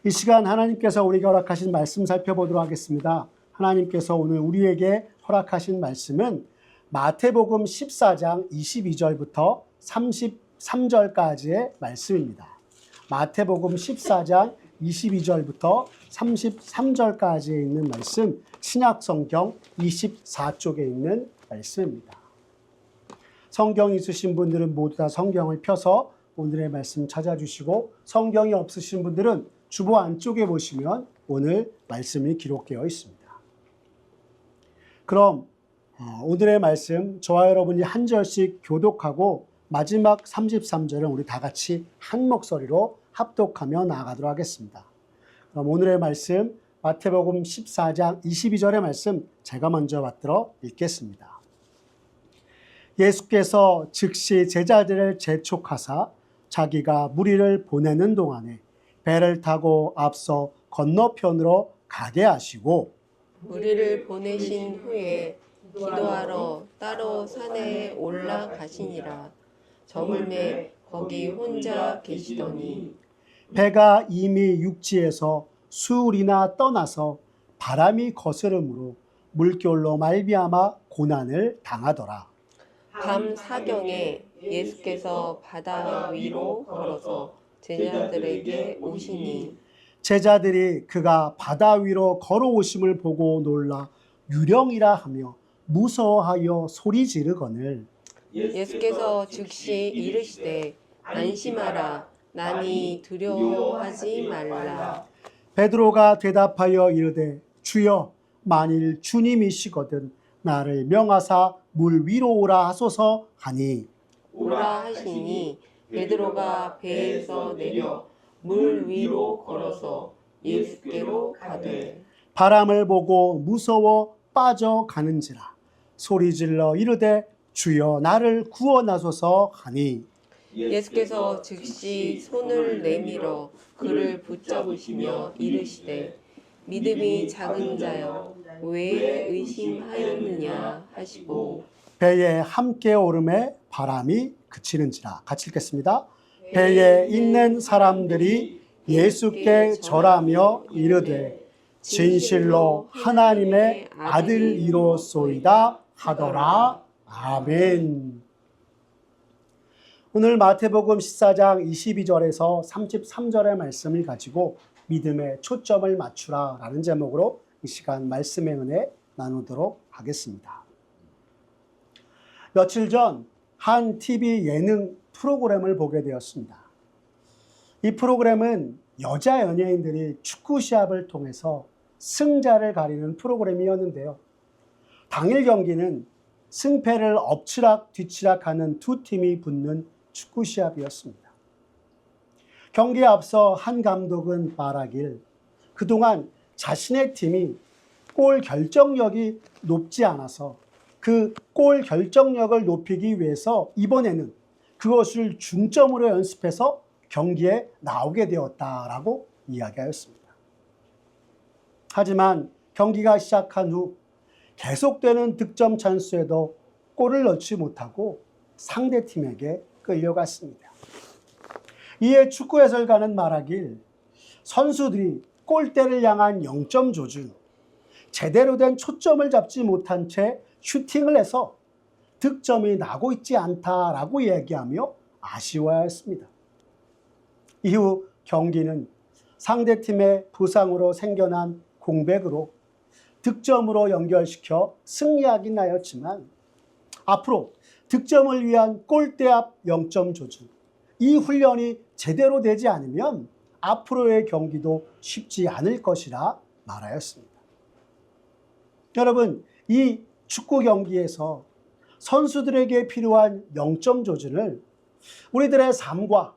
이 시간 하나님께서 우리에게 허락하신 말씀 살펴보도록 하겠습니다. 하나님께서 오늘 우리에게 허락하신 말씀은 마태복음 14장 22절부터 33절까지의 말씀입니다. 마태복음 14장 22절부터 33절까지에 있는 말씀, 신약성경 24쪽에 있는 말씀입니다. 성경이 있으신 분들은 모두 다 성경을 펴서 오늘의 말씀 찾아주시고, 성경이 없으신 분들은 주보 안쪽에 보시면 오늘 말씀이 기록되어 있습니다. 그럼 오늘의 말씀 저와 여러분이 한 절씩 교독하고 마지막 33절은 우리 다 같이 한 목소리로 합독하며 나아가도록 하겠습니다. 그럼 오늘의 말씀 마태복음 14장 22절의 말씀 제가 먼저 받들어 읽겠습니다. 예수께서 즉시 제자들을 재촉하사 자기가 무리를 보내는 동안에 배를 타고 앞서 건너편으로 가게 하시고, 무리를 보내신 후에 기도하러 따로 산에 올라가시니라. 저물매 거기 혼자 계시더니 배가 이미 육지에서 수울이나 떠나서 바람이 거스름으로 물결로 말미암아 고난을 당하더라. 밤 사경에 예수께서 바다 위로 걸어서 제자들에게 오시니 제자들이 그가 바다 위로 걸어오심을 보고 놀라 유령이라 하며 무서워하여 소리 지르거늘, 예수께서 즉시 이르시되 안심하라. 나니 두려워하지 말라. 베드로가 대답하여 이르되 주여, 만일 주님이시거든 나를 명하사 물 위로 오라 하소서 하니, 오라 하시니 베드로가 배에서 내려 물 위로 걸어서 예수께로 가되 바람을 보고 무서워 빠져가는지라 소리질러 이르되 주여 나를 구원하소서 하니, 예수께서 즉시 손을 내밀어 그를 붙잡으시며 이르시되 믿음이 작은 자여 왜 의심하였느냐 하시고 배에 함께 오름에 바람이 그치는지라. 같이 읽겠습니다. 배에 있는 사람들이 예수께 절하며 이르되 진실로 하나님의 아들이로소이다 하더라. 아멘. 오늘 마태복음 14장 22절에서 33절의 말씀을 가지고 믿음에 초점을 맞추라 라는 제목으로 이 시간 말씀의 은혜 나누도록 하겠습니다. 며칠 전 한 TV 예능 프로그램을 보게 되었습니다. 이 프로그램은 여자 연예인들이 축구 시합을 통해서 승자를 가리는 프로그램이었는데요. 당일 경기는 승패를 엎치락 뒤치락하는 두 팀이 붙는 축구 시합이었습니다. 경기에 앞서 한 감독은 말하길 그동안 자신의 팀이 골 결정력이 높지 않아서 그 골 결정력을 높이기 위해서 이번에는 그것을 중점으로 연습해서 경기에 나오게 되었다라고 이야기하였습니다. 하지만 경기가 시작한 후 계속되는 득점 찬스에도 골을 넣지 못하고 상대팀에게 끌려갔습니다. 이에 축구 해설가는 말하길 선수들이 골대를 향한 0점 조준, 제대로 된 초점을 잡지 못한 채 슈팅을 해서 득점이 나고 있지 않다라고 얘기하며 아쉬워했습니다. 이후 경기는 상대팀의 부상으로 생겨난 공백으로 득점으로 연결시켜 승리하긴 하였지만 앞으로 득점을 위한 골대 앞 0점 조준, 이 훈련이 제대로 되지 않으면 앞으로의 경기도 쉽지 않을 것이라 말하였습니다. 여러분, 이 축구 경기에서 선수들에게 필요한 0점 조준을 우리들의 삶과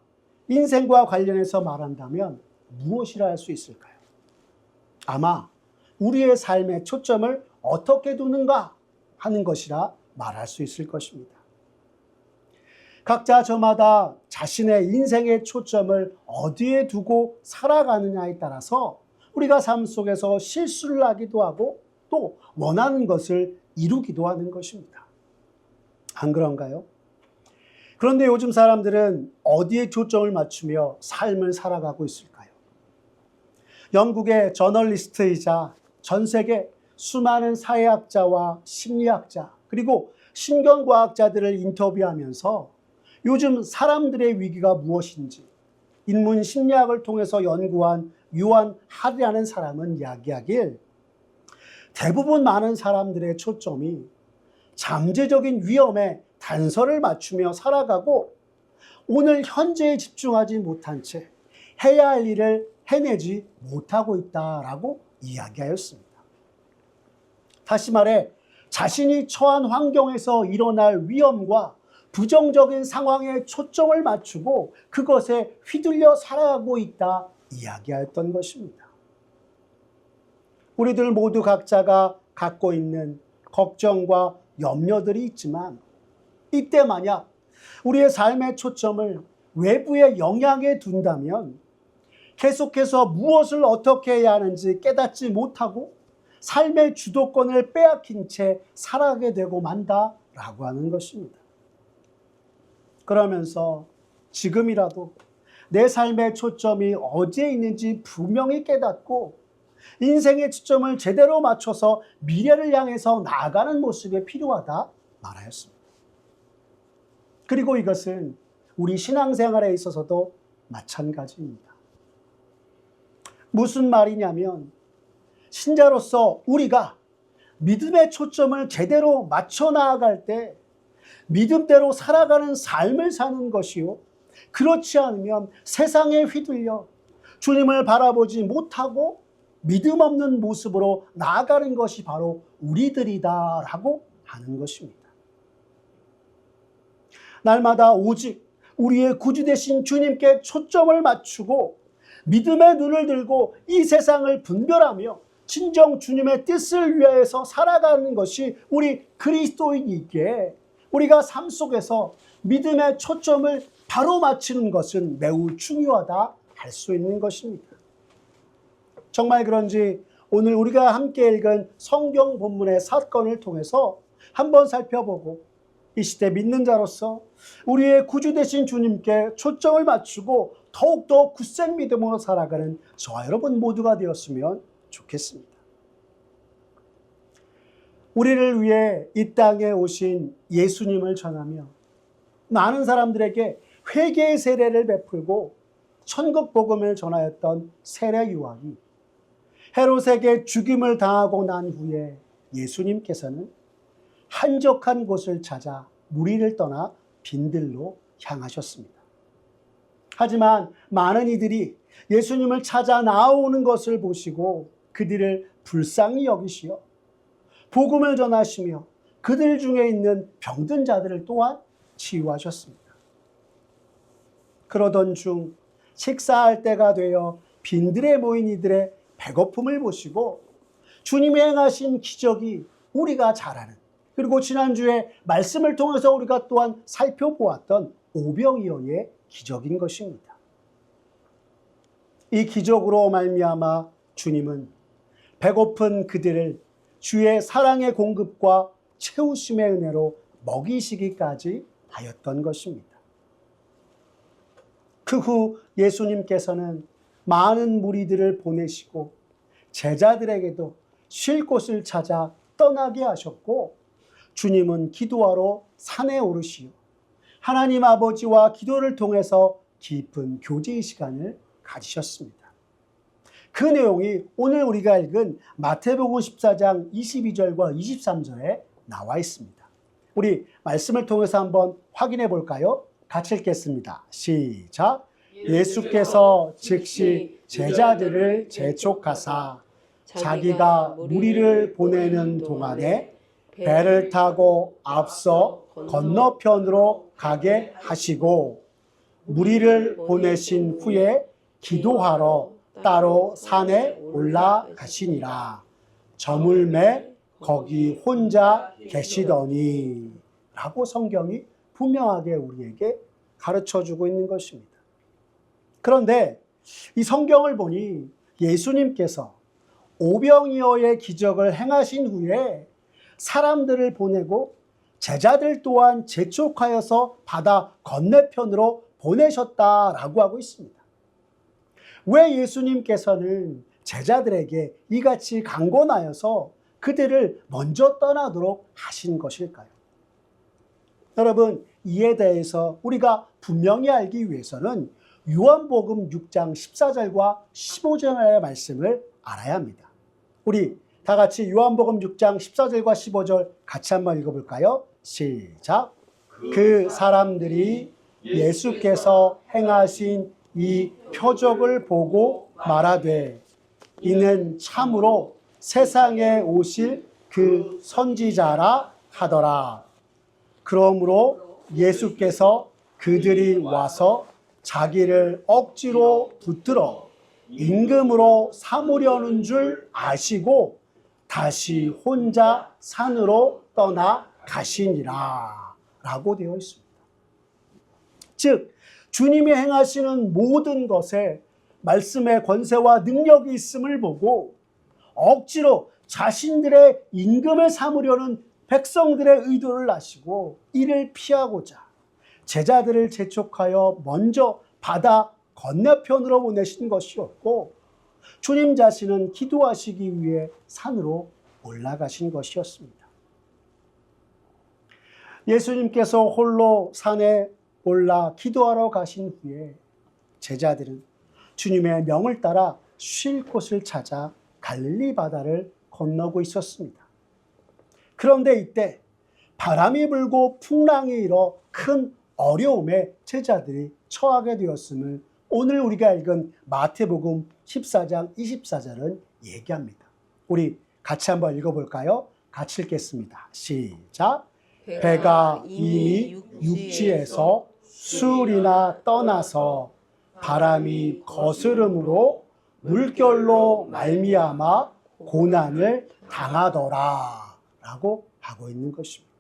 인생과 관련해서 말한다면 무엇이라 할 수 있을까요? 아마 우리의 삶의 초점을 어떻게 두는가 하는 것이라 말할 수 있을 것입니다. 각자 저마다 자신의 인생의 초점을 어디에 두고 살아가느냐에 따라서 우리가 삶 속에서 실수를 하기도 하고 또 원하는 것을 이루기도 하는 것입니다. 안 그런가요? 그런데 요즘 사람들은 어디에 초점을 맞추며 삶을 살아가고 있을까요? 영국의 저널리스트이자 전 세계 수많은 사회학자와 심리학자 그리고 신경과학자들을 인터뷰하면서 요즘 사람들의 위기가 무엇인지 인문 심리학을 통해서 연구한 요한 하리라는 사람은 이야기하길 대부분 많은 사람들의 초점이 잠재적인 위험에 단서를 맞추며 살아가고 오늘 현재에 집중하지 못한 채 해야 할 일을 해내지 못하고 있다라고 이야기하였습니다. 다시 말해 자신이 처한 환경에서 일어날 위험과 부정적인 상황에 초점을 맞추고 그것에 휘둘려 살아가고 있다 이야기하였던 것입니다. 우리들 모두 각자가 갖고 있는 걱정과 염려들이 있지만 이때 만약 우리의 삶의 초점을 외부의 영향에 둔다면 계속해서 무엇을 어떻게 해야 하는지 깨닫지 못하고 삶의 주도권을 빼앗긴 채 살아가게 되고 만다라고 하는 것입니다. 그러면서 지금이라도 내 삶의 초점이 어디에 있는지 분명히 깨닫고 인생의 초점을 제대로 맞춰서 미래를 향해서 나아가는 모습이 필요하다 말하였습니다. 그리고 이것은 우리 신앙생활에 있어서도 마찬가지입니다. 무슨 말이냐면 신자로서 우리가 믿음의 초점을 제대로 맞춰 나아갈 때 믿음대로 살아가는 삶을 사는 것이요. 그렇지 않으면 세상에 휘둘려 주님을 바라보지 못하고 믿음 없는 모습으로 나아가는 것이 바로 우리들이다라고 하는 것입니다. 날마다 오직 우리의 구주 되신 주님께 초점을 맞추고 믿음의 눈을 들고 이 세상을 분별하며 진정 주님의 뜻을 위하여서 살아가는 것이 우리 그리스도인이기에 우리가 삶 속에서 믿음의 초점을 바로 맞추는 것은 매우 중요하다 할 수 있는 것입니다. 정말 그런지 오늘 우리가 함께 읽은 성경 본문의 사건을 통해서 한번 살펴보고 이 시대 믿는 자로서 우리의 구주 되신 주님께 초점을 맞추고 더욱더 굳센 믿음으로 살아가는 저와 여러분 모두가 되었으면 좋겠습니다. 우리를 위해 이 땅에 오신 예수님을 전하며 많은 사람들에게 회개의 세례를 베풀고 천국 복음을 전하였던 세례 요한이 헤롯에게 죽임을 당하고 난 후에 예수님께서는 한적한 곳을 찾아 무리를 떠나 빈들로 향하셨습니다. 하지만 많은 이들이 예수님을 찾아 나오는 것을 보시고 그들을 불쌍히 여기시어 복음을 전하시며 그들 중에 있는 병든 자들을 또한 치유하셨습니다. 그러던 중 식사할 때가 되어 빈들에 모인 이들의 배고픔을 보시고 주님이 행하신 기적이 우리가 잘 아는 그리고 지난주에 말씀을 통해서 우리가 또한 살펴보았던 오병이어의 기적인 것입니다. 이 기적으로 말미암아 주님은 배고픈 그들을 주의 사랑의 공급과 채우심의 은혜로 먹이시기까지 하였던 것입니다. 그 후 예수님께서는 많은 무리들을 보내시고 제자들에게도 쉴 곳을 찾아 떠나게 하셨고 주님은 기도하러 산에 오르시어 하나님 아버지와 기도를 통해서 깊은 교제의 시간을 가지셨습니다. 그 내용이 오늘 우리가 읽은 마태복음 14장 22절과 23절에 나와 있습니다. 우리 말씀을 통해서 한번 확인해 볼까요? 같이 읽겠습니다. 시작. 예수께서 즉시 제자들을 재촉하사 자기가 무리를 보내는 동안에 배를 타고 앞서 건너편으로 가게 하시고 무리를 보내신 후에 기도하러 따로 산에 올라가시니라. 저물매 거기 혼자 계시더니 라고 성경이 분명하게 우리에게 가르쳐주고 있는 것입니다. 그런데 이 성경을 보니 예수님께서 오병이어의 기적을 행하신 후에 사람들을 보내고 제자들 또한 재촉하여서 바다 건너편으로 보내셨다라고 하고 있습니다. 왜 예수님께서는 제자들에게 이같이 강권하여서 그들을 먼저 떠나도록 하신 것일까요? 여러분, 이에 대해서 우리가 분명히 알기 위해서는 요한복음 6장 14절과 15절의 말씀을 알아야 합니다. 우리 다 같이 요한복음 6장 14절과 15절 같이 한번 읽어볼까요? 시작. 그 사람들이 예수께서 행하신 이 표적을 보고 말하되 이는 참으로 세상에 오실 그 선지자라 하더라. 그러므로 예수께서 그들이 와서 자기를 억지로 붙들어 임금으로 삼으려는 줄 아시고 다시 혼자 산으로 떠나 가시니라 라고 되어 있습니다. 즉 주님이 행하시는 모든 것에 말씀의 권세와 능력이 있음을 보고 억지로 자신들의 임금을 삼으려는 백성들의 의도를 아시고 이를 피하고자 제자들을 재촉하여 먼저 바다 건너편으로 보내신 것이었고 주님 자신은 기도하시기 위해 산으로 올라가신 것이었습니다. 예수님께서 홀로 산에 올라 기도하러 가신 후에 제자들은 주님의 명을 따라 쉴 곳을 찾아 갈릴리 바다를 건너고 있었습니다. 그런데 이때 바람이 불고 풍랑이 일어 큰 어려움에 제자들이 처하게 되었음을 오늘 우리가 읽은 마태복음 14장 24절은 얘기합니다. 우리 같이 한번 읽어볼까요? 같이 읽겠습니다. 시작. 배가 이미 육지에서 술이나 떠나서 바람이 거스름으로 물결로 말미암아 고난을 당하더라 라고 하고 있는 것입니다.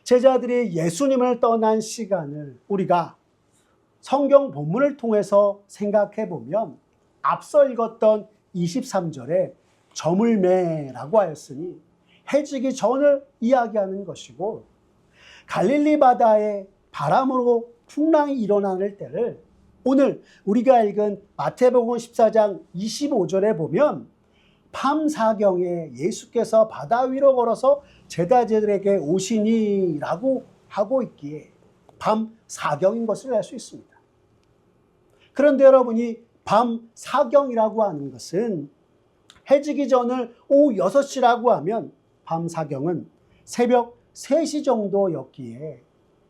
제자들이 예수님을 떠난 시간을 우리가 성경 본문을 통해서 생각해 보면 앞서 읽었던 23절에 저물매라고 하였으니 해지기 전을 이야기하는 것이고 갈릴리 바다에 바람으로 풍랑이 일어나는 때를 오늘 우리가 읽은 마태복음 14장 25절에 보면 밤사경에 예수께서 바다 위로 걸어서 제자들에게 오시니 라고 하고 있기에 밤사경인 것을 알 수 있습니다. 그런데 여러분이 밤사경이라고 하는 것은 해지기 전을 오후 6시라고 하면 밤사경은 새벽 3시 정도였기에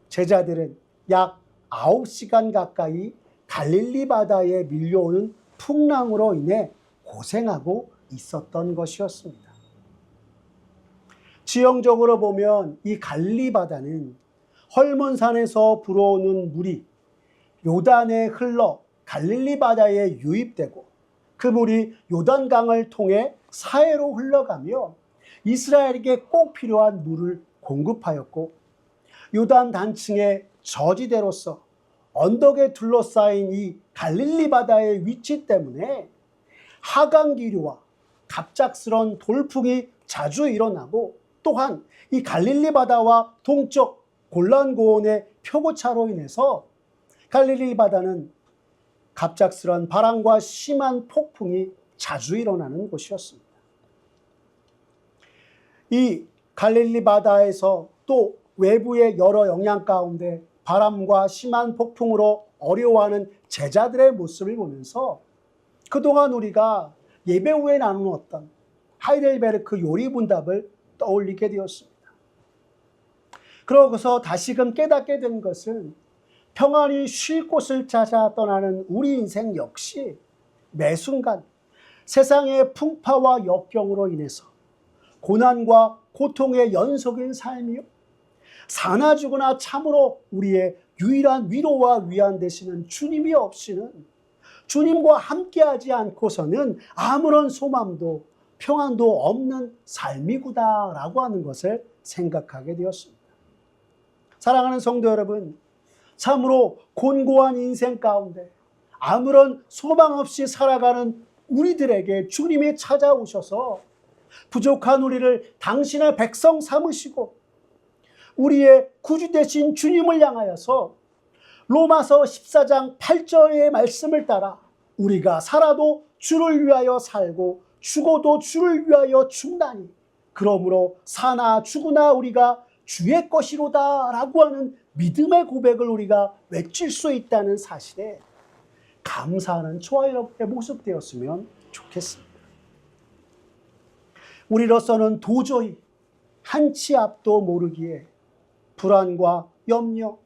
제자들은 약 9시간 가까이 갈릴리 바다에 밀려오는 풍랑으로 인해 고생하고 있었던 것이었습니다. 지형적으로 보면 이 갈릴리 바다는 헐몬산에서 불어오는 물이 요단에 흘러 갈릴리 바다에 유입되고 그 물이 요단강을 통해 사해로 흘러가며 이스라엘에게 꼭 필요한 물을 공급하였고 요단 단층의 저지대로서 언덕에 둘러싸인 이 갈릴리 바다의 위치 때문에 하강기류와 갑작스런 돌풍이 자주 일어나고 또한 이 갈릴리 바다와 동쪽 골란고원의 표고차로 인해서 갈릴리 바다는 갑작스런 바람과 심한 폭풍이 자주 일어나는 곳이었습니다. 이 갈릴리 바다에서 또 외부의 여러 영향 가운데 바람과 심한 폭풍으로 어려워하는 제자들의 모습을 보면서 그동안 우리가 예배 후에 나누었던 하이델베르크 요리분답을 떠올리게 되었습니다. 그러고서 다시금 깨닫게 된 것은 평안히 쉴 곳을 찾아 떠나는 우리 인생 역시 매 순간 세상의 풍파와 역경으로 인해서 고난과 고통의 연속인 삶이요 사나 죽으나 참으로 우리의 유일한 위로와 위안 되시는 주님이 없이는 주님과 함께하지 않고서는 아무런 소망도 평안도 없는 삶이구나라고 하는 것을 생각하게 되었습니다. 사랑하는 성도 여러분, 참으로 곤고한 인생 가운데 아무런 소망 없이 살아가는 우리들에게 주님이 찾아오셔서 부족한 우리를 당신의 백성 삼으시고 우리의 구주 되신 주님을 향하여서 로마서 14장 8절의 말씀을 따라 우리가 살아도 주를 위하여 살고 죽어도 주를 위하여 죽나니 그러므로 사나 죽으나 우리가 주의 것이로다 라고 하는 믿음의 고백을 우리가 외칠 수 있다는 사실에 감사하는 저와 여러분의 모습 되었으면 좋겠습니다. 우리로서는 도저히 한치 앞도 모르기에 불안과 염려,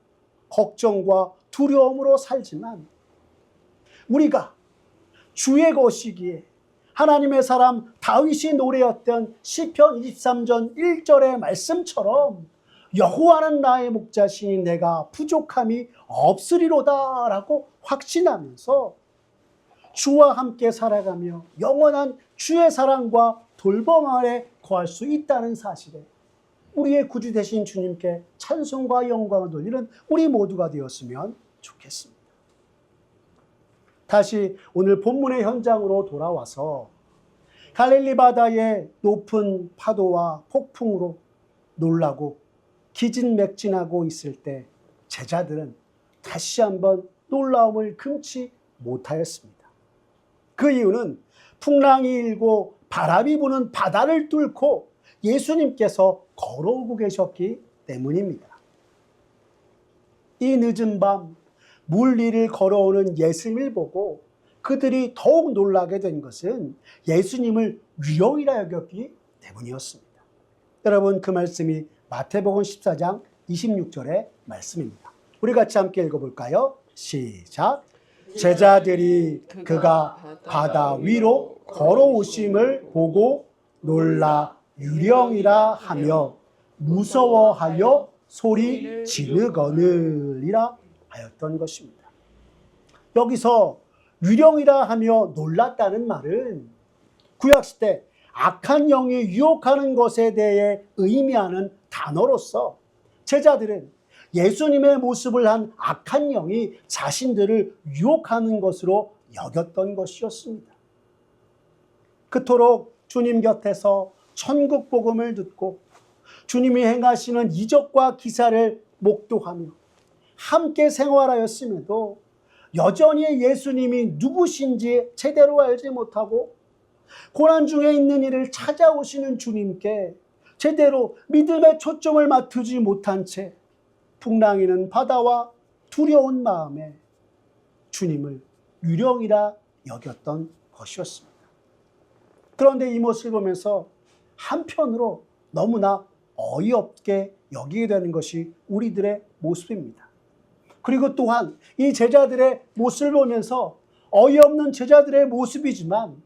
걱정과 두려움으로 살지만 우리가 주의 것이기에 하나님의 사람 다윗이 노래했던 시편 23전 1절의 말씀처럼 여호와는 나의 목자시니 내가 부족함이 없으리로다 라고 확신하면서 주와 함께 살아가며 영원한 주의 사랑과 돌봄 아래 거할 수 있다는 사실에 우리의 구주 되신 주님께 찬송과 영광을 돌리는 우리 모두가 되었으면 좋겠습니다. 다시 오늘 본문의 현장으로 돌아와서 갈릴리 바다의 높은 파도와 폭풍으로 놀라고 기진맥진하고 있을 때 제자들은 다시 한번 놀라움을 금치 못하였습니다. 그 이유는 풍랑이 일고 바람이 부는 바다를 뚫고 예수님께서 걸어오고 계셨기 때문입니다. 이 늦은 밤 물 위를 걸어오는 예수님을 보고 그들이 더욱 놀라게 된 것은 예수님을 유령이라 여겼기 때문이었습니다. 여러분, 그 말씀이 마태복음 14장 26절의 말씀입니다. 우리 같이 함께 읽어볼까요? 시작. 제자들이 그가 바다 위로 걸어오심을 보고 놀라 유령이라 하며 무서워하여 소리 지르거느리라 하였던 것입니다. 여기서 유령이라 하며 놀랐다는 말은 구약시대 악한 영이 유혹하는 것에 대해 의미하는 단어로서 제자들은 예수님의 모습을 한 악한 영이 자신들을 유혹하는 것으로 여겼던 것이었습니다. 그토록 주님 곁에서 천국 복음을 듣고 주님이 행하시는 이적과 기사를 목도하며 함께 생활하였음에도 여전히 예수님이 누구신지 제대로 알지 못하고 고난 중에 있는 이를 찾아오시는 주님께 제대로 믿음의 초점을 맞추지 못한 채 풍랑이는 바다와 두려운 마음에 주님을 유령이라 여겼던 것이었습니다. 그런데 이 모습을 보면서 한편으로 너무나 어이없게 여기게 되는 것이 우리들의 모습입니다. 그리고 또한 이 제자들의 모습을 보면서 어이없는 제자들의 모습이지만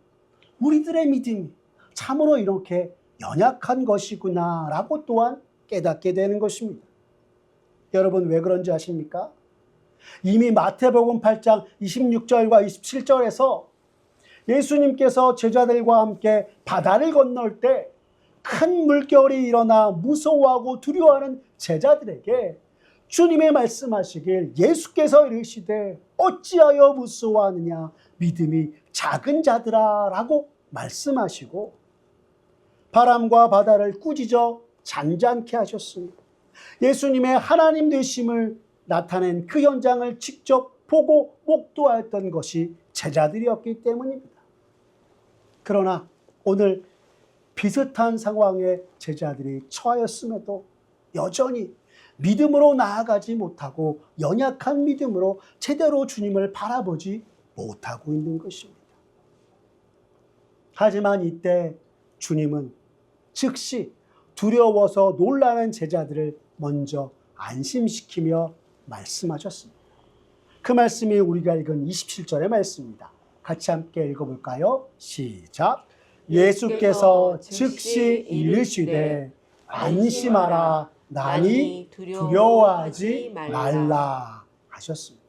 우리들의 믿음이 참으로 이렇게 연약한 것이구나 라고 또한 깨닫게 되는 것입니다. 여러분, 왜 그런지 아십니까? 이미 마태복음 8장 26절과 27절에서 예수님께서 제자들과 함께 바다를 건널 때 큰 물결이 일어나 무서워하고 두려워하는 제자들에게 주님의 말씀하시길 예수께서 이르시되 어찌하여 무서워하느냐 믿음이 작은 자들아 라고 말씀하시고 바람과 바다를 꾸짖어 잔잔케 하셨으니 예수님의 하나님 되심을 나타낸 그 현장을 직접 보고 목도하였던 것이 제자들이었기 때문입니다. 그러나 오늘 비슷한 상황에 제자들이 처하였음에도 여전히 믿음으로 나아가지 못하고 연약한 믿음으로 제대로 주님을 바라보지 못하고 있는 것입니다. 하지만 이때 주님은 즉시 두려워서 놀라는 제자들을 먼저 안심시키며 말씀하셨습니다. 그 말씀이 우리가 읽은 27절의 말씀입니다. 같이 함께 읽어볼까요? 시작. 예수께서 즉시 이르시되 안심하라 나니 두려워하지 말라 하셨습니다.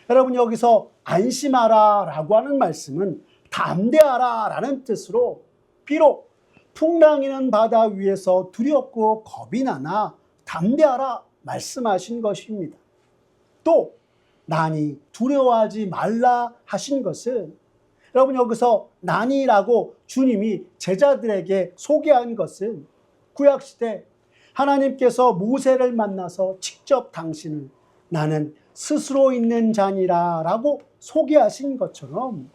여러분, 여기서 안심하라 라고 하는 말씀은 담대하라 라는 뜻으로 비록 풍랑이는 바다 위에서 두렵고 겁이 나나 담대하라 말씀하신 것입니다. 또 나니 두려워하지 말라 하신 것은 여러분, 여기서 나니라고 주님이 제자들에게 소개한 것은 구약시대 하나님께서 모세를 만나서 직접 당신을 나는 스스로 있는 자니라 라고 소개하신 것처럼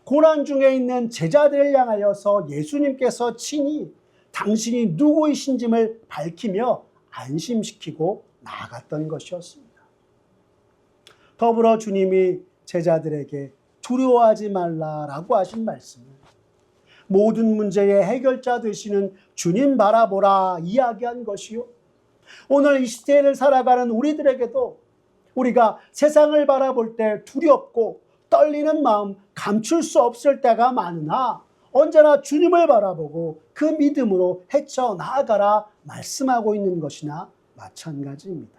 고난 중에 있는 제자들을 향하여서 예수님께서 친히 당신이 누구이신지를 밝히며 안심시키고 나아갔던 것이었습니다. 더불어 주님이 제자들에게 두려워하지 말라라고 하신 말씀을 모든 문제의 해결자 되시는 주님 바라보라 이야기한 것이요. 오늘 이 시대를 살아가는 우리들에게도 우리가 세상을 바라볼 때 두렵고 떨리는 마음 감출 수 없을 때가 많으나 언제나 주님을 바라보고 그 믿음으로 헤쳐나아가라 말씀하고 있는 것이나 마찬가지입니다.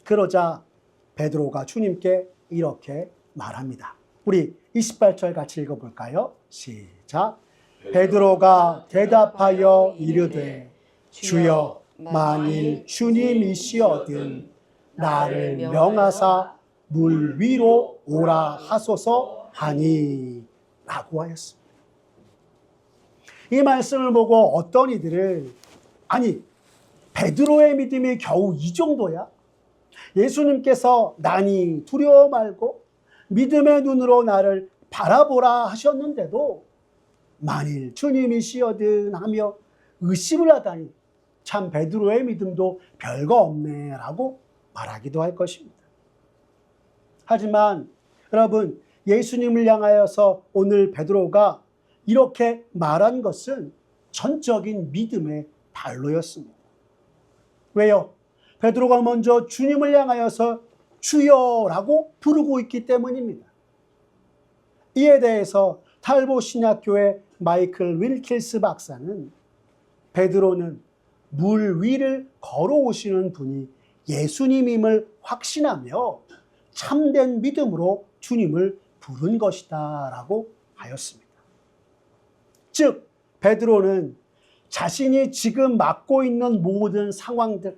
그러자 베드로가 주님께 이렇게 말합니다. 우리 28절 같이 읽어볼까요? 시작. 베드로가 대답하여 이르되 주여 만일 주님이시거든 나를 명하사 물 위로 오라 하소서 하니 라고 하였습니다. 이 말씀을 보고 어떤 이들을 아니 베드로의 믿음이 겨우 이 정도야? 예수님께서 나니 두려워 말고 믿음의 눈으로 나를 바라보라 하셨는데도 만일 주님이시거든 하며 의심을 하다니 참 베드로의 믿음도 별거 없네 라고 말하기도 할 것입니다. 하지만 여러분 예수님을 향하여서 오늘 베드로가 이렇게 말한 것은 전적인 믿음의 발로였습니다. 왜요? 베드로가 먼저 주님을 향하여서 주여라고 부르고 있기 때문입니다. 이에 대해서 탈보 신학교의 마이클 윌킬스 박사는 베드로는 물 위를 걸어오시는 분이 예수님임을 확신하며 참된 믿음으로 주님을 부른 것이다 라고 하였습니다. 즉 베드로는 자신이 지금 맡고 있는 모든 상황들,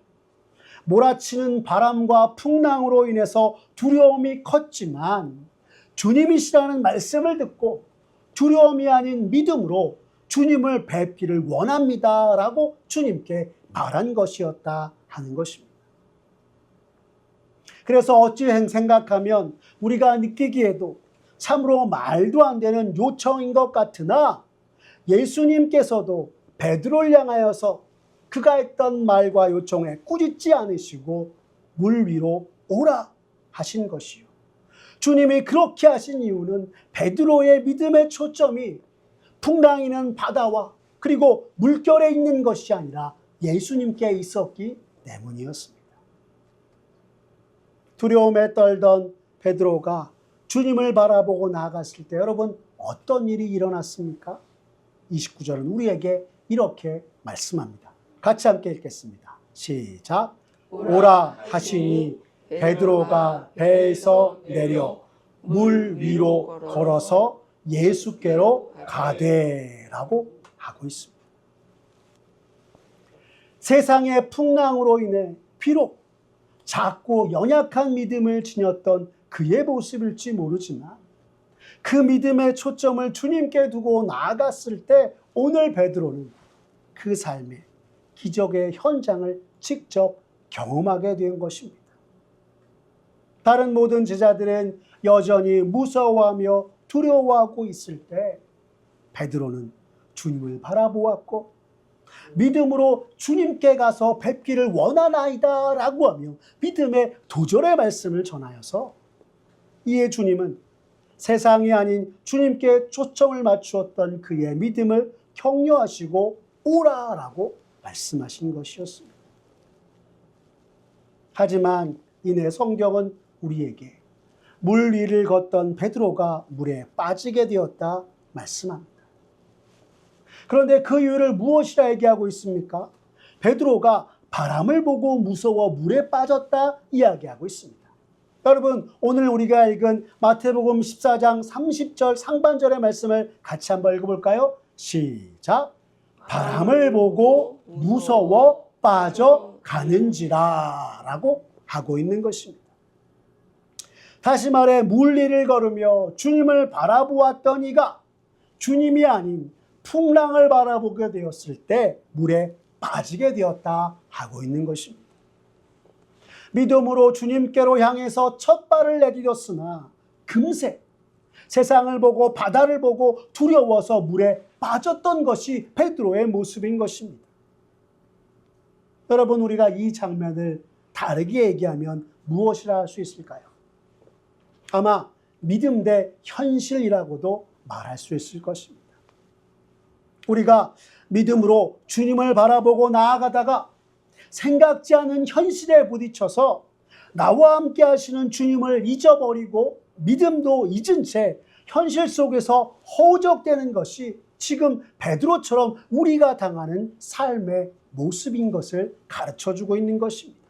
몰아치는 바람과 풍랑으로 인해서 두려움이 컸지만 주님이시라는 말씀을 듣고 두려움이 아닌 믿음으로 주님을 뵙기를 원합니다 라고 주님께 말한 것이었다 하는 것입니다. 그래서 어찌 생각하면 우리가 느끼기에도 참으로 말도 안 되는 요청인 것 같으나 예수님께서도 베드로를 향하여서 그가 했던 말과 요청에 꾸짖지 않으시고 물 위로 오라 하신 것이요. 주님이 그렇게 하신 이유는 베드로의 믿음의 초점이 풍랑이는 바다와 그리고 물결에 있는 것이 아니라 예수님께 있었기 때문이었습니다. 두려움에 떨던 베드로가 주님을 바라보고 나아갔을 때 여러분 어떤 일이 일어났습니까? 29절은 우리에게 이렇게 말씀합니다. 같이 함께 읽겠습니다. 시작. 오라 하시니 베드로가 배에서 내려 물 위로 걸어서 예수께로 가되라고 하고 있습니다. 세상의 풍랑으로 인해 비록 작고 연약한 믿음을 지녔던 그의 모습일지 모르지만 그 믿음의 초점을 주님께 두고 나아갔을 때 오늘 베드로는 그 삶의 기적의 현장을 직접 경험하게 된 것입니다. 다른 모든 제자들은 여전히 무서워하며 두려워하고 있을 때 베드로는 주님을 바라보았고 믿음으로 주님께 가서 뵙기를 원하나이다 라고 하며 믿음의 도전의 말씀을 전하여서 이에 주님은 세상이 아닌 주님께 초점을 맞추었던 그의 믿음을 격려하시고 오라라고 말씀하신 것이었습니다. 하지만 이내 성경은 우리에게 물 위를 걷던 베드로가 물에 빠지게 되었다 말씀합니다. 그런데 그 이유를 무엇이라 얘기하고 있습니까? 베드로가 바람을 보고 무서워 물에 빠졌다 이야기하고 있습니다. 여러분 오늘 우리가 읽은 마태복음 14장 30절 상반절의 말씀을 같이 한번 읽어볼까요? 시작. 바람을 보고 무서워 빠져가는지라 라고 하고 있는 것입니다. 다시 말해 물 위를 걸으며 주님을 바라보았던 이가 주님이 아닌 풍랑을 바라보게 되었을 때 물에 빠지게 되었다 하고 있는 것입니다. 믿음으로 주님께로 향해서 첫 발을 내디뎠으나 금세 세상을 보고 바다를 보고 두려워서 물에 빠졌던 것이 베드로의 모습인 것입니다. 여러분, 우리가 이 장면을 다르게 얘기하면 무엇이라 할 수 있을까요? 아마 믿음 대 현실이라고도 말할 수 있을 것입니다. 우리가 믿음으로 주님을 바라보고 나아가다가 생각지 않은 현실에 부딪혀서 나와 함께 하시는 주님을 잊어버리고 믿음도 잊은 채 현실 속에서 허우적대는 것이 지금 베드로처럼 우리가 당하는 삶의 모습인 것을 가르쳐주고 있는 것입니다.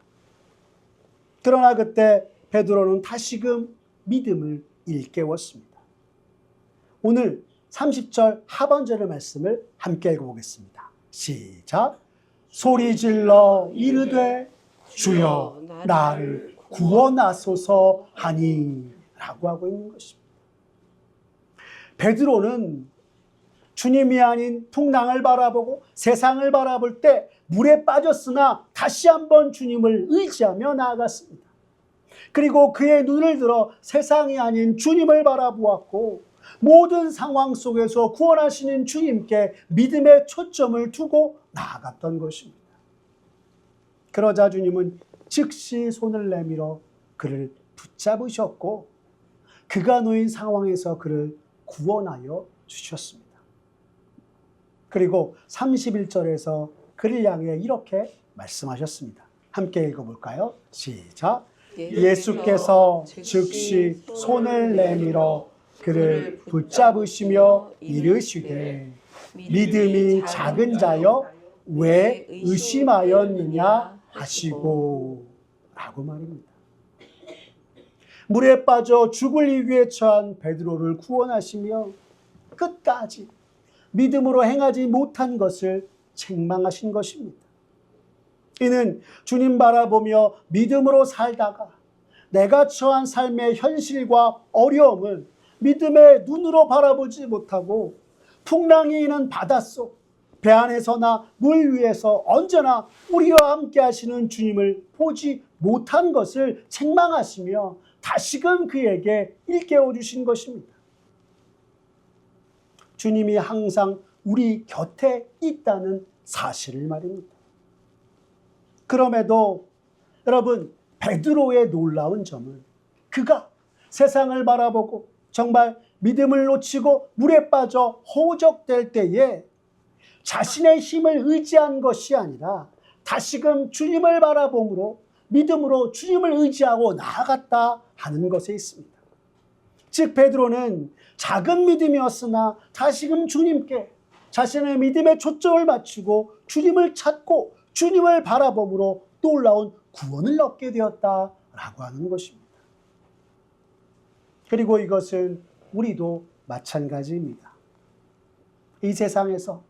그러나 그때 베드로는 다시금 믿음을 일깨웠습니다. 오늘 30절 하반절의 말씀을 함께 읽어보겠습니다. 시작. 소리질러 이르되 주여 나를 구원하소서 하니 라고 하고 있는 것입니다. 베드로는 주님이 아닌 풍랑을 바라보고 세상을 바라볼 때 물에 빠졌으나 다시 한번 주님을 의지하며 나아갔습니다. 그리고 그의 눈을 들어 세상이 아닌 주님을 바라보았고 모든 상황 속에서 구원하시는 주님께 믿음의 초점을 두고 나아갔던 것입니다. 그러자 주님은 즉시 손을 내밀어 그를 붙잡으셨고 그가 놓인 상황에서 그를 구원하여 주셨습니다. 그리고 31절에서 그를 향해 이렇게 말씀하셨습니다. 함께 읽어볼까요? 시작. 예수께서 즉시 손을 내밀어 그를 붙잡으시며 이르시되 믿음이 작은 자여 왜 의심하였느냐 하시고 라고 말입니다. 물에 빠져 죽을 위기에 처한 베드로를 구원하시며 끝까지 믿음으로 행하지 못한 것을 책망하신 것입니다. 이는 주님 바라보며 믿음으로 살다가 내가 처한 삶의 현실과 어려움을 믿음의 눈으로 바라보지 못하고 풍랑이 있는 바닷속, 배 안에서나 물 위에서 언제나 우리와 함께 하시는 주님을 보지 못한 것을 책망하시며 다시금 그에게 일깨워 주신 것입니다. 주님이 항상 우리 곁에 있다는 사실을 말입니다. 그럼에도 여러분, 베드로의 놀라운 점은 그가 세상을 바라보고 정말 믿음을 놓치고 물에 빠져 허우적될 때에 자신의 힘을 의지한 것이 아니라 다시금 주님을 바라봄으로 믿음으로 주님을 의지하고 나아갔다 하는 것에 있습니다. 즉 베드로는 작은 믿음이었으나 다시금 주님께 자신의 믿음의 초점을 맞추고 주님을 찾고 주님을 바라봄으로 놀라운 구원을 얻게 되었다라고 하는 것입니다. 그리고 이것은 우리도 마찬가지입니다. 이 세상에서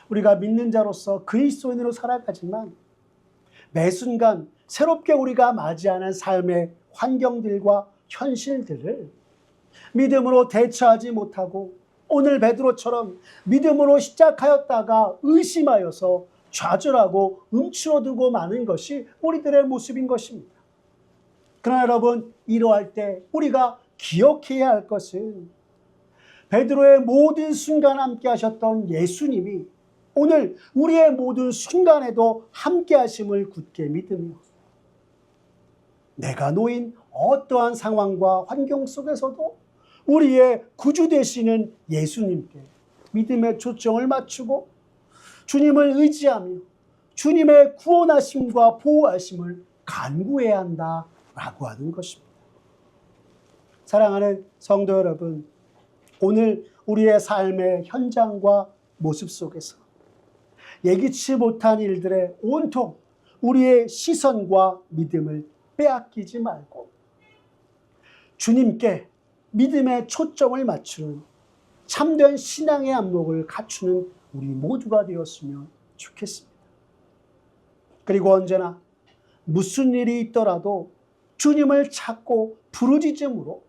우리가 믿는 자로서 그리스도인으로 살아가지만 매 순간 새롭게 우리가 맞이하는 삶의 환경들과 현실들을 믿음으로 대처하지 못하고 오늘 베드로처럼 믿음으로 시작하였다가 의심하여서 좌절하고 움츠러들고 마는 것이 우리들의 모습인 것입니다. 그러나 여러분, 이러할 때 우리가 기억해야 할 것은 베드로의 모든 순간 함께 하셨던 예수님이 오늘 우리의 모든 순간에도 함께 하심을 굳게 믿으며 내가 놓인 어떠한 상황과 환경 속에서도 우리의 구주 되시는 예수님께 믿음의 초점을 맞추고 주님을 의지하며 주님의 구원하심과 보호하심을 간구해야 한다라고 하는 것입니다. 사랑하는 성도 여러분, 오늘 우리의 삶의 현장과 모습 속에서 예기치 못한 일들에 온통 우리의 시선과 믿음을 빼앗기지 말고 주님께 믿음의 초점을 맞추는 참된 신앙의 안목을 갖추는 우리 모두가 되었으면 좋겠습니다. 그리고 언제나 무슨 일이 있더라도 주님을 찾고 부르짖음으로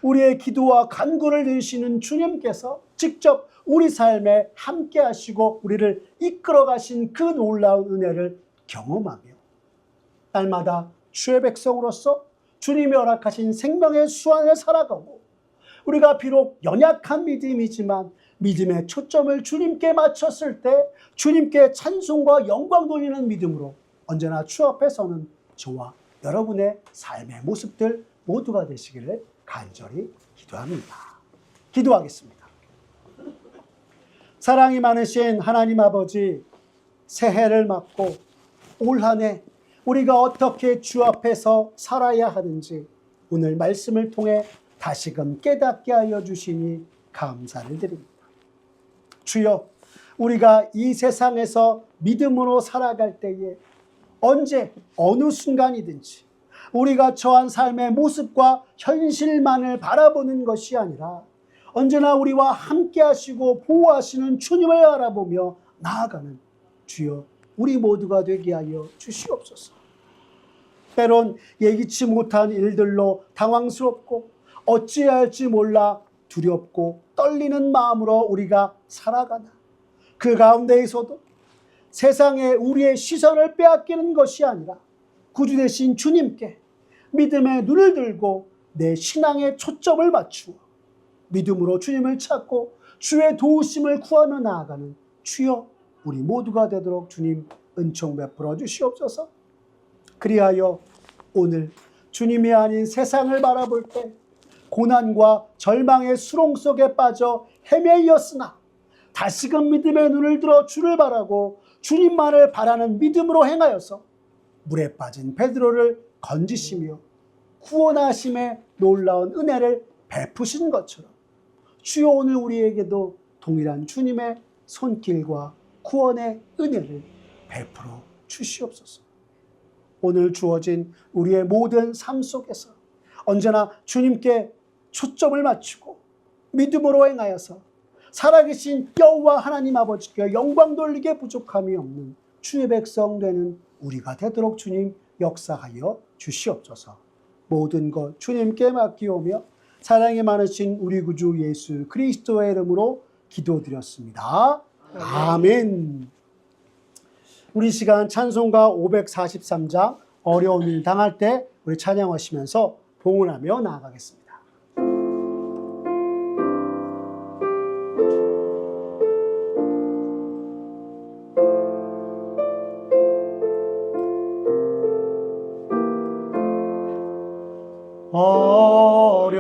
우리의 기도와 간구를 들으시는 주님께서 직접 우리 삶에 함께 하시고 우리를 이끌어 가신 그 놀라운 은혜를 경험하며 날마다 주의 백성으로서 주님이 허락하신 생명의 수완을 살아가고 우리가 비록 연약한 믿음이지만 믿음의 초점을 주님께 맞췄을 때 주님께 찬송과 영광 돌리는 믿음으로 언제나 주 앞에 서는 저와 여러분의 삶의 모습들 모두가 되시기를 간절히 기도합니다. 기도하겠습니다. 사랑이 많으신 하나님 아버지, 새해를 맞고 올 한 해 우리가 어떻게 주 앞에서 살아야 하는지 오늘 말씀을 통해 다시금 깨닫게 하여 주시니 감사를 드립니다. 주여, 우리가 이 세상에서 믿음으로 살아갈 때에 언제 어느 순간이든지 우리가 처한 삶의 모습과 현실만을 바라보는 것이 아니라 언제나 우리와 함께 하시고 보호하시는 주님을 알아보며 나아가는 주여, 우리 모두가 되게 하여 주시옵소서. 때론 예기치 못한 일들로 당황스럽고 어찌해야 할지 몰라 두렵고 떨리는 마음으로 우리가 살아가나 그 가운데에서도 세상에 우리의 시선을 빼앗기는 것이 아니라 구주 되신 주님께 믿음의 눈을 들고 내 신앙의 초점을 맞추어 믿음으로 주님을 찾고 주의 도우심을 구하며 나아가는 주여, 우리 모두가 되도록 주님 은총 베풀어 주시옵소서. 그리하여 오늘 주님이 아닌 세상을 바라볼 때 고난과 절망의 수렁 속에 빠져 헤매이었으나 다시금 믿음의 눈을 들어 주를 바라고 주님만을 바라는 믿음으로 행하여서 물에 빠진 베드로를 건지시며 구원하심의 놀라운 은혜를 베푸신 것처럼 주여, 오늘 우리에게도 동일한 주님의 손길과 구원의 은혜를 베풀어 주시옵소서. 오늘 주어진 우리의 모든 삶 속에서 언제나 주님께 초점을 맞추고 믿음으로 행하여서 살아계신 여호와 하나님 아버지께 영광 돌리게 부족함이 없는 주의 백성 되는 우리가 되도록 주님 역사하여 주시옵소서. 모든 것 주님께 맡기오며 사랑이 많으신 우리 구주 예수 그리스도의 이름으로 기도드렸습니다. 아멘. 우리 시간 찬송가 543장 어려운 일 당할 때 우리 찬양하시면서 봉헌하며 나아가겠습니다.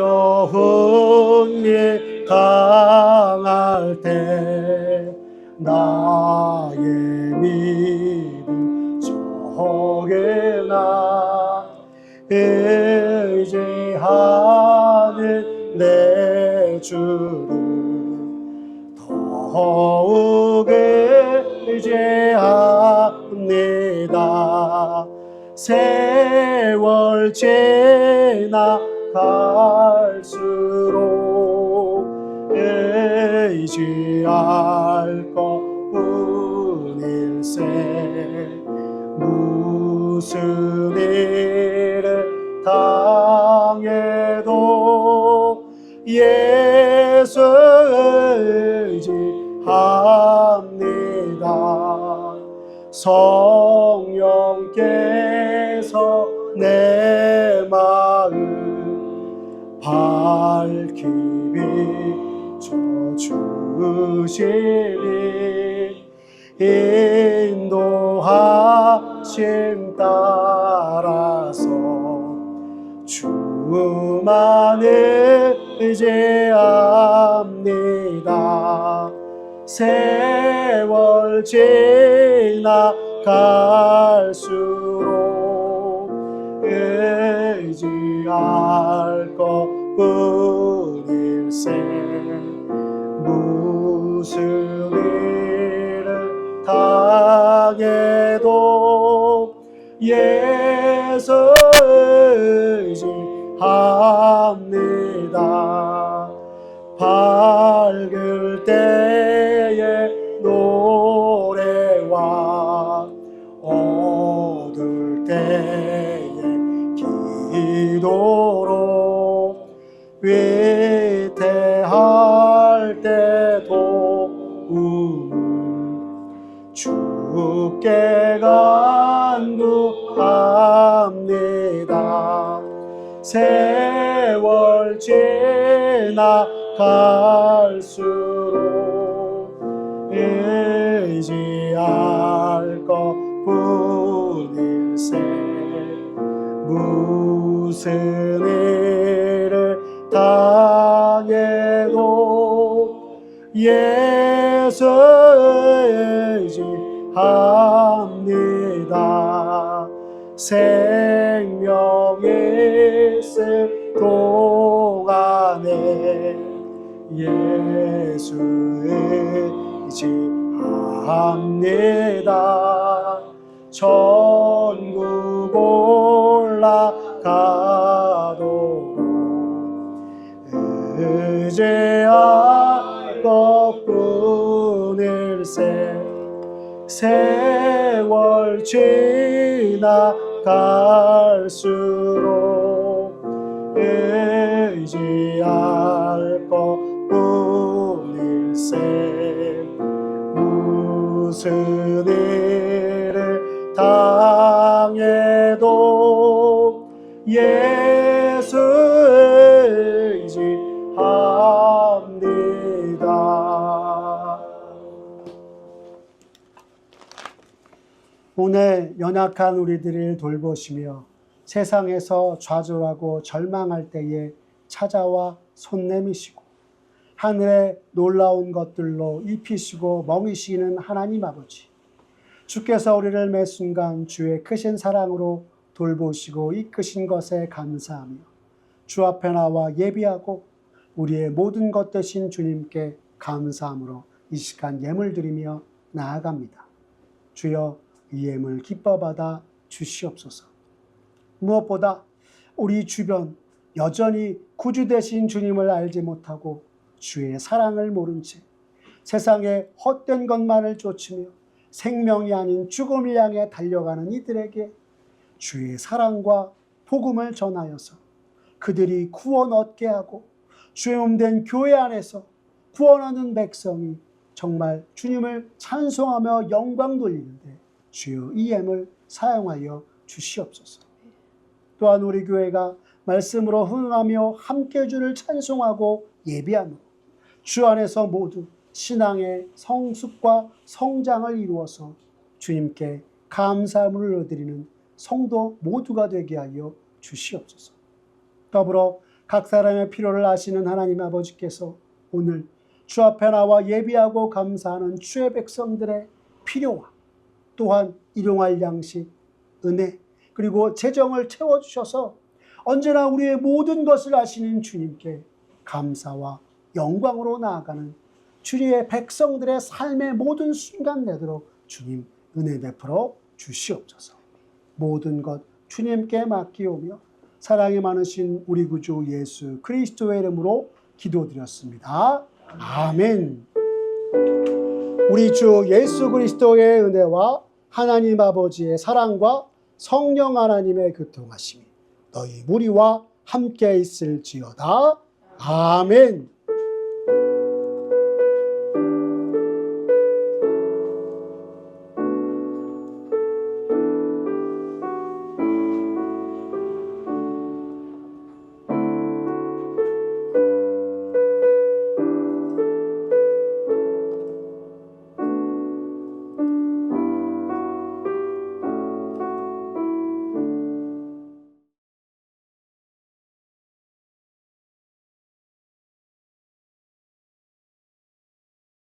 어려운 일 당할 때 나의 믿음 적으나 의지하는 내 주를 더욱 의지합니다. 세월 지나갈수록 의지할 것뿐일세. 무슨 일을 당해도 예수 의지합니다. 성령께서 내 마음 밝히 비춰주시니 인도하심 따라서 주만을 의지합니다. 세월 지나갈수록 의지할 것뿐일세. 무슨 일을 당해도 예수 의지합니다. 밝을 때의 노래와 어두울 때의 기도로 위태할 때 도움을 주께 간구합니다. 세월 지나갈수록 의지할 것뿐일세. 무슨 일을 당해도 예수 의지합니다. 생명 있을 동안에 예수 의지합니다. 천국 올라가도록 의지할 것뿐일세. 세월 지나갈수록 의지할 것뿐일세. 무슨 일을 당해도 예수 의지합니다. 오늘 연약한 우리들을 돌보시며 세상에서 좌절하고 절망할 때에 찾아와 손 내미시고 하늘의 놀라운 것들로 입히시고 먹이시는 하나님 아버지, 주께서 우리를 매 순간 주의 크신 사랑으로 돌보시고 이끄신 것에 감사하며 주 앞에 나와 예비하고 우리의 모든 것 되신 주님께 감사함으로 이 시간 예물 드리며 나아갑니다. 주여, 이 예물 기뻐 받아 주시옵소서. 무엇보다 우리 주변 여전히 구주 되신 주님을 알지 못하고 주의 사랑을 모른 채 세상에 헛된 것만을 쫓으며 생명이 아닌 죽음을 향해 달려가는 이들에게 주의 사랑과 복음을 전하여서 그들이 구원 얻게 하고 주의 몸된 교회 안에서 구원하는 백성이 정말 주님을 찬송하며 영광 돌리는데 주여 이 예물 사용하여 주시옵소서. 또한 우리 교회가 말씀으로 흥하며 함께 주를 찬송하고 예비하며 주 안에서 모두 신앙의 성숙과 성장을 이루어서 주님께 감사함을 올려드리는 성도 모두가 되게 하여 주시옵소서. 더불어 각 사람의 필요를 아시는 하나님 아버지께서 오늘 주 앞에 나와 예비하고 감사하는 주의 백성들의 필요와 또한 일용할 양식, 은혜, 그리고 재정을 채워주셔서 언제나 우리의 모든 것을 아시는 주님께 감사와 영광으로 나아가는 주의 백성들의 삶의 모든 순간 되도록 주님 은혜 베풀어 주시옵소서. 모든 것 주님께 맡기오며 사랑이 많으신 우리 구주 예수 그리스도의 이름으로 기도드렸습니다. 아멘. 우리 주 예수 그리스도의 은혜와 하나님 아버지의 사랑과 성령 하나님의 교통하심이 너희 무리와 함께 있을지어다. 아멘.